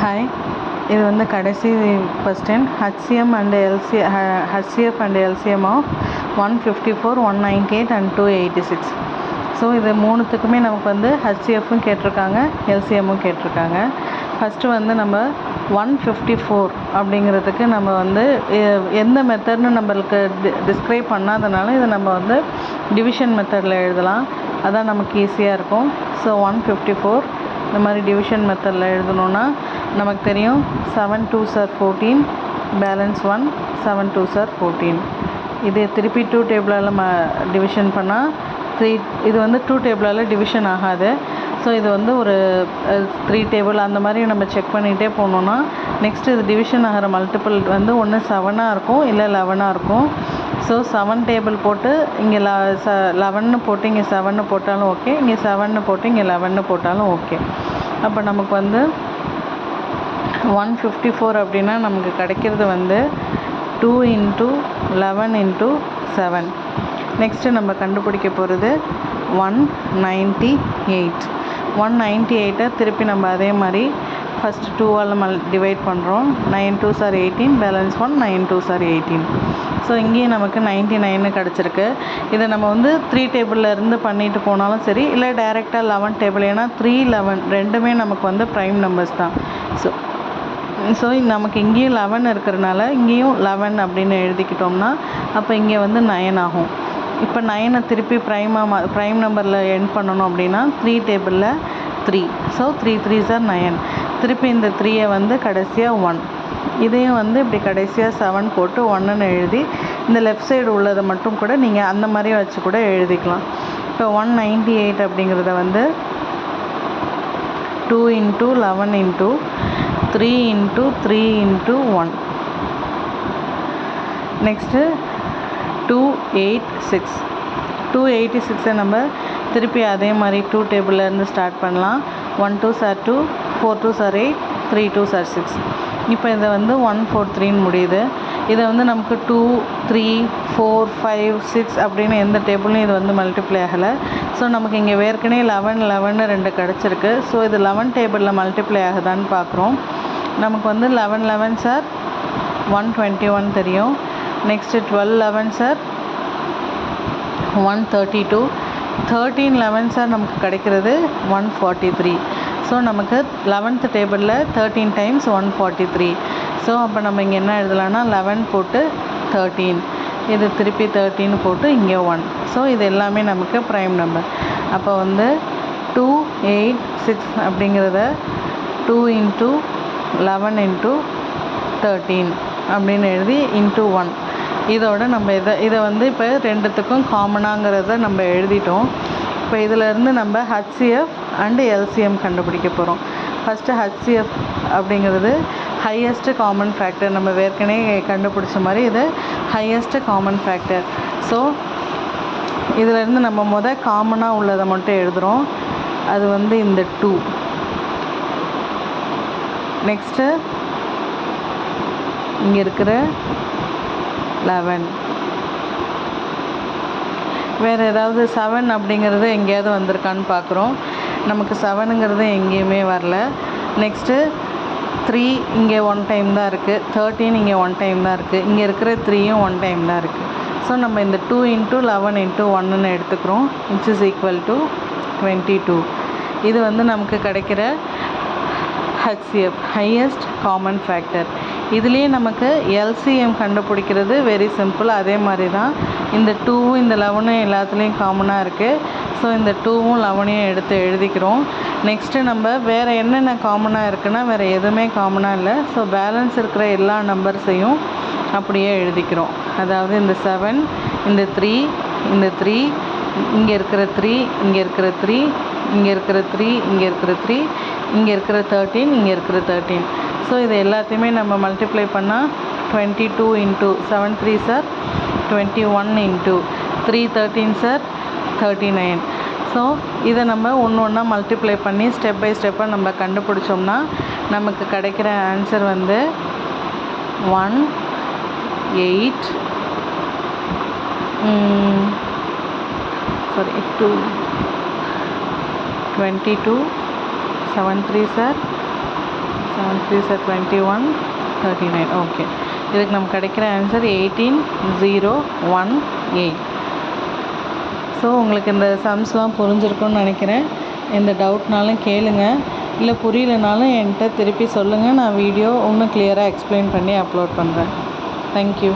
Hi, இது வந்து கடைசி question HCF and LCM of 154, 198 and 286. So இது மூணுத்துக்குமே நமக்கு வந்து ஹச்சிஎஃப்பும் கேட்டிருக்காங்க, எல்சிஎம்மும் கேட்டிருக்காங்க. ஃபஸ்ட்டு வந்து நம்ம 154 அப்படிங்கிறதுக்கு நம்ம வந்து எந்த மெத்தட்னு நம்மளுக்கு டிஸ்கிரைப் பண்ணாதனால இதை நம்ம வந்து டிவிஷன் மெத்தடில் எழுதலாம். அதான் நமக்கு ஈஸியாக இருக்கும். ஸோ 154 இந்த மாதிரி டிவிஷன் மெத்தடில் எழுதணுன்னா நமக்கு தெரியும் 7 2s are 14, balance 1, 7 2s are 14. இது திருப்பி 2 டேபிளால் டிவிஷன் பண்ணால் 3, இது வந்து 2 டேபிளால் டிவிஷன் ஆகாது. ஸோ இது வந்து ஒரு 3 டேபிள் அந்த மாதிரி நம்ம செக் பண்ணிகிட்டே போனோன்னா நெக்ஸ்ட் இது டிவிஷன் ஆகிற மல்டிபிள் வந்து ஒன்று 7ஆக இருக்கும், இல்லை 11ஆக இருக்கும். ஸோ 7 டேபிள் போட்டு இங்கே 11 போட்டு இங்கே 7 போட்டாலும் ஓகே, இங்கே 7 போட்டு இங்கே 11 போட்டாலும் ஓகே. அப்போ நமக்கு வந்து 154 அப்படின்னா நமக்கு கிடைக்கிறது வந்து 2 × 11 × 7. நெக்ஸ்ட்டு நம்ம கண்டுபிடிக்க போகிறது 198. 198 திருப்பி நம்ம அதே மாதிரி ஃபஸ்ட்டு 2ஆல் டிவைட் பண்ணுறோம். 9 2s are 18, balance 1, 9 2s are 18. So இங்கேயும் நமக்கு 99 கிடச்சிருக்கு. இதை நம்ம வந்து 3 டேபிளில் இருந்து பண்ணிட்டு போனாலும் சரி, இல்லை டைரெக்டாக 11 டேபிள், ஏன்னா 3 11 ரெண்டுமே நமக்கு வந்து ப்ரைம் நம்பர்ஸ் தான். ஸோ நமக்கு இங்கேயும் 11 இருக்கிறனால இங்கேயும் 11 அப்படின்னு எழுதிக்கிட்டோம்னா அப்போ இங்கே வந்து 9 ஆகும். இப்போ 9 திருப்பி ப்ரைம் நம்பரில் எண்ட் பண்ணணும் அப்படின்னா 3 டேபிளில் 3. So 3 3s are 9. திருப்பி இந்த 3ஐ வந்து கடைசியாக 1, இதையும் வந்து இப்படி கடைசியாக 7 போட்டு 1ன்னு எழுதி இந்த லெஃப்ட் சைடு உள்ளதை மட்டும் கூட நீங்கள் அந்த மாதிரி வச்சு கூட எழுதிக்கலாம். இப்போ 198 அப்படிங்கிறத வந்து 2 × 11 × 3 × 3 × 1. நெக்ஸ்ட்டு 286. 286 நம்ம திருப்பி அதே மாதிரி 2 டேபிள்லேருந்து ஸ்டார்ட் பண்ணலாம். 1 2s are 2, 4 2s are 8, 3 2s are 6. இப்போ இதை வந்து 143 முடியுது. இதை வந்து நமக்கு 2 3 4 5 6 அப்படின்னு எந்த டேபிளும் இது வந்து மல்டிப்ளை ஆகலை. ஸோ நமக்கு இங்கே ஏற்கனவே 11 11 2 கிடச்சிருக்கு. ஸோ இது 11 டேபிளில் மல்டிப்ளை ஆகுதான்னு பார்க்குறோம். நமக்கு வந்து 11 11s are 121 தெரியும். Next 12 11s are 132, 13 11s are நமக்கு கிடைக்கிறது 143. ஸோ நமக்கு 11th டேபிளில் 13 டைம்ஸ் 143. ஸோ அப்போ நம்ம இங்கே என்ன எழுதலாம்னா 11 போட்டு 13, இது திருப்பி 13 போட்டு இங்கே 1. ஸோ இது எல்லாமே நமக்கு ப்ரைம் நம்பர். அப்போ வந்து 286 அப்படிங்கிறத 2 × 11 × 13 அப்படின்னு எழுதி × 1. இதோட நம்ம இதை வந்து இப்போ ரெண்டுத்துக்கும் காமனாங்கிறத நம்ம எழுதிட்டோம். இப்போ இதிலேருந்து நம்ம HCF அண்டு எல்சிஎம் கண்டுபிடிக்க போகிறோம். ஃபஸ்ட்டு HCF அப்படிங்கிறது ஹையஸ்ட்டு காமன் ஃபேக்டர். நம்ம ஏற்கனவே கண்டுபிடிச்ச மாதிரி இது ஹையஸ்ட்டு காமன் ஃபேக்டர். ஸோ இதிலேருந்து நம்ம காமனாக உள்ளதை மட்டும் எழுதுகிறோம். அது வந்து இந்த 2. நெக்ஸ்ட்டு இங்கே இருக்கிற 11. வேறு ஏதாவது 7 அப்படிங்கிறது எங்கேயாவது வந்திருக்கான்னு பார்க்குறோம். நமக்கு 7ங்கிறது எங்கேயுமே வரல. நெக்ஸ்ட்டு 3 இங்கே 1 டைம் தான் இருக்குது, 13 இங்கே 1 டைம் தான் இருக்குது, இங்கே இருக்கிற 3யும் 1 டைம் தான் இருக்குது. ஸோ நம்ம இந்த 2 × 11 × 1ன்னு எடுத்துக்கிறோம், which is equal to 22. இது வந்து நமக்கு கிடைக்கிற HCF ஹையஸ்ட் காமன் ஃபேக்டர். இதுலேயே நமக்கு எல்சிஎம் கண்டுபிடிக்கிறது வெரி சிம்பிள். அதே மாதிரி தான் இந்த 2வும் இந்த 11ம் எல்லாத்துலேயும் காமனாக இருக்குது. ஸோ இந்த 2வும் 11ஐயும் எடுத்து எழுதிக்கிறோம். நெக்ஸ்ட்டு நம்ம வேறு என்னென்ன காமனாக இருக்குன்னா வேறு எதுவுமே காமனாக இல்லை. ஸோ பேலன்ஸ் இருக்கிற எல்லா நம்பர்ஸையும் அப்படியே எழுதிக்கிறோம். அதாவது இந்த 7, இந்த 3, இந்த 3, இங்கே இருக்கிற 3, இங்கே இருக்கிற 3, இங்கே இருக்கிற 3, இங்கே இருக்கிற 3, இங்கே இருக்கிற 13, இங்கே இருக்கிற 13. ஸோ இது எல்லாத்தையுமே நம்ம மல்டிப்ளை பண்ணால் 22 × 7 3s are 21 × 3 13s are 39. So இதை நம்ம ஒன்றா மல்டிப்ளை பண்ணி ஸ்டெப் பை ஸ்டெப்பாக நம்ம கண்டுபிடிச்சோம்னா நமக்கு கிடைக்கிற ஆன்சர் வந்து 1 8 2 22 7 3s are 7 3s are 21 39. Okay, இதுக்கு நமக்கு கிடைக்கிற ஆன்சர் 18018. ஸோ உங்களுக்கு இந்த சம்ஸ்லாம் புரிஞ்சிருக்கும்னு நினைக்கிறேன். எந்த டவுட்னாலும் கேளுங்க, இல்லை புரியலனாலும் என்கிட்ட திருப்பி சொல்லுங்கள். நான் வீடியோ இன்னும் கிளியராக எக்ஸ்பிளைன் பண்ணி அப்லோட் பண்ணுறேன். தேங்க்யூ.